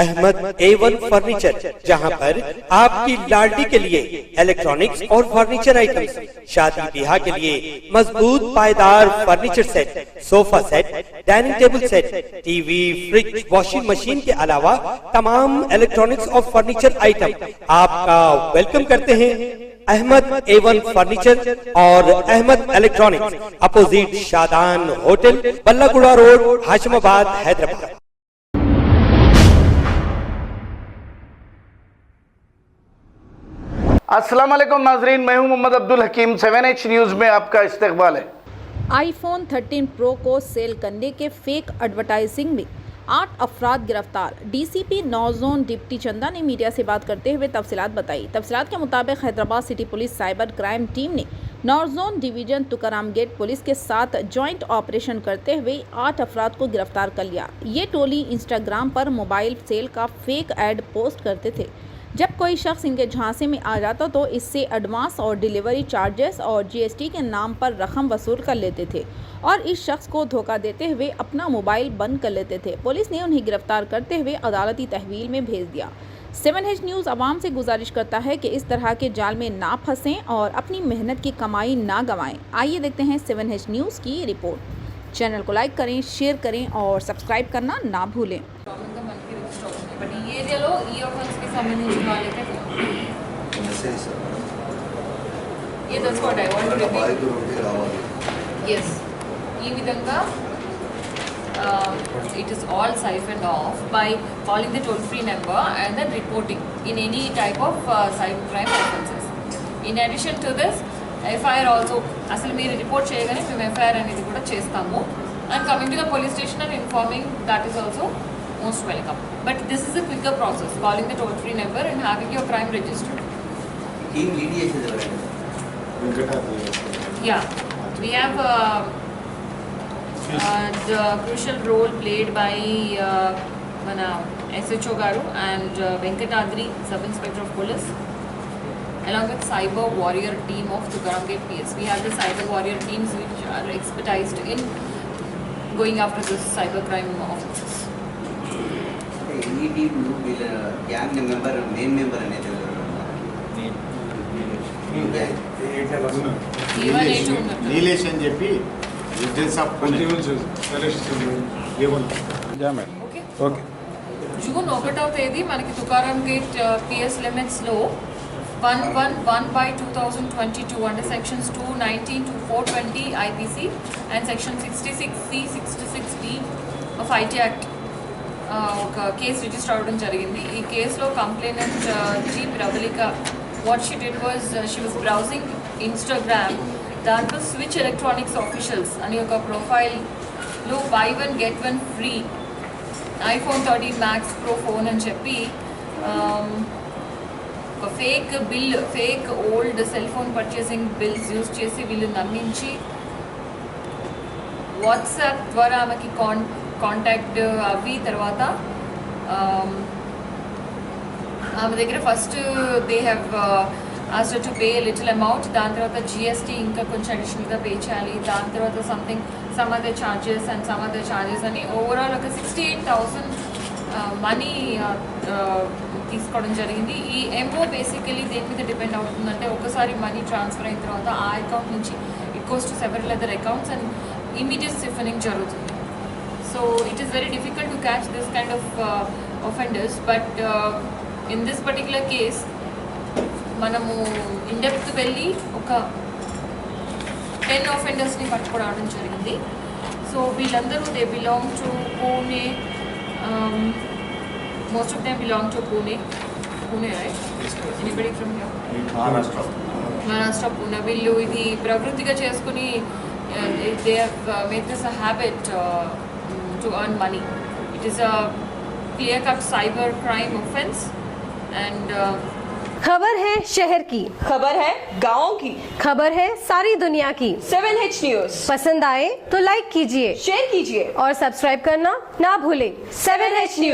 Ahmad A1 furniture, जहां पर आपकी लाडली के लिए इलेक्ट्रॉनिक्स और फर्नीचर आइटम्स, शादी ब्याह के लिए मजबूत पायदार furniture set, sofa set, dining table set, TV, fridge, washing machine के अलावा तमाम इलेक्ट्रॉनिक्स और फर्नीचर आइटम आपका वेलकम करते हैं। अहमद A1 फर्नीचर और Ahmed electronics, opposite Shadan hotel, Ballaguda road, Hashimabad, Hyderabad. अस्सलाम वालेकुम नाजरीन, मैं हूं मोहम्मद अब्दुल हकीम। 7H न्यूज़ में आपका इस्तकबाल है। आईफोन 13 प्रो को सेल करने के फेक एडवर्टाइजिंग में 8 अफराद गिरफ्तार। डीसीपी नौजोन डिप्टी चंदा ने मीडिया से बात करते हुए तफसीलात बताई। तफसीलात के मुताबिक Hyderabad city police cyber crime team ने नौजोन डिवीजन तुकाराम गेट पुलिस के साथ जॉइंट ऑपरेशन करते हुए 8 अफराद को गिरफ्तार कर लिया। ये टोली इंस्टाग्राम पर मोबाइल सेल का फेक ऐड पोस्ट करते थे। जब कोई शख्स इनके झांसे में आ जाता तो इससे एडवांस और डिलीवरी चार्जेस और जीएसटी के नाम पर रकम वसूल कर लेते थे और इस शख्स को धोखा देते हुए अपना मोबाइल बंद कर लेते थे। पुलिस ने उन्हें गिरफ्तार करते हुए अदालती तहवील में भेज दिया। 7H न्यूज़ आवाम से गुजारिश करता है कि इस तरह के जाल में ना फंसें और अपनी मेहनत की कमाई ना गंवाएं। आइए देखते हैं 7H न्यूज़ की रिपोर्ट। चैनल को लाइक करें, शेयर करें और सब्सक्राइब करना ना भूलें। బట్ ఈ ఏరియాలో ఈ ఆఫర్స్కి సంబంధించిన వాళ్ళైతే that's what I want to repeat. Yes, ఈ విధంగా it is all siphoned off by calling the toll free number and then reporting in any type of cyber crime offenses. In addition to this, FIR also, అసలు మీరు report చేయగానే మేము FIR అనేది కూడా చేస్తాము. And coming to the police station and informing, that is also most welcome. But this is a quicker process, calling the toll free number and having your crime registered. Team mediation is Yeah, we have the crucial role played by mana SHO Garu and Venkatadri, Sub Inspector of Police, along with Cyber Warrior team of Tukaram Gate PS. We have the Cyber Warrior teams which are expertised in going after this cyber crime offences. Any team will gang member, main member అనేది నీలేష్ అని చెప్పి June 1వ తేదీ మనకి Tukaram gate PS లిమిట్స్లో 111/2022 under sections 219 to 420 IPC and section 66C 66D of IT act ఒక కేసు register అవ్వడం జరిగింది. ఈ కేసులో complainant G Prabalika what she did was she was browsing Instagram. దాంట్లో స్విచ్ ఎలక్ట్రానిక్స్ ఆఫీషియల్స్ అని ఒక ప్రొఫైల్లో buy one get one free iPhone 13 Max Pro phone అని చెప్పి ఒక fake old cell phone purchasing bills use చేసి వీళ్ళు నమ్మించి వాట్సాప్ ద్వారా ఆమెకి కాంటాక్ట్ అవి తర్వాత ఆమె దగ్గర first they have asked to pay little amount. దాని తర్వాత GST ఇంకా కొంచెం అడిషనల్గా పే చేయాలి. దాని తర్వాత some other charges and some other charges అని ఓవరాల్ ఒక 68,000 మనీ తీసుకోవడం జరిగింది. ఈ MO బేసికలీ దేని మీద డిపెండ్ అవుతుందంటే ఒకసారి మనీ ట్రాన్స్ఫర్ అయిన తర్వాత ఆ అకౌంట్ నుంచి it goes to several other accounts and immediate siphoning జరుగుతుంది. So it is very difficult to catch this kind of offenders, but in this particular case మనము ఇన్ డెప్త్ వెళ్ళి ఒక 10 offendersని పట్టుకోవడం జరిగింది. సో వీళ్ళందరూ they belong to Pune, most of them belong to Pune right? Anybody from here? Maharashtra Pune. వీళ్ళు ఇది ప్రవృత్తిగా చేసుకుని they have made this a habit to earn money. It is a clear-cut cyber crime offence and खबर है शहर की, खबर है गाँव की, खबर है सारी दुनिया की। 7H न्यूज़ पसंद आए तो लाइक कीजिए, शेयर कीजिए और सब्सक्राइब करना ना भूलें। 7H news.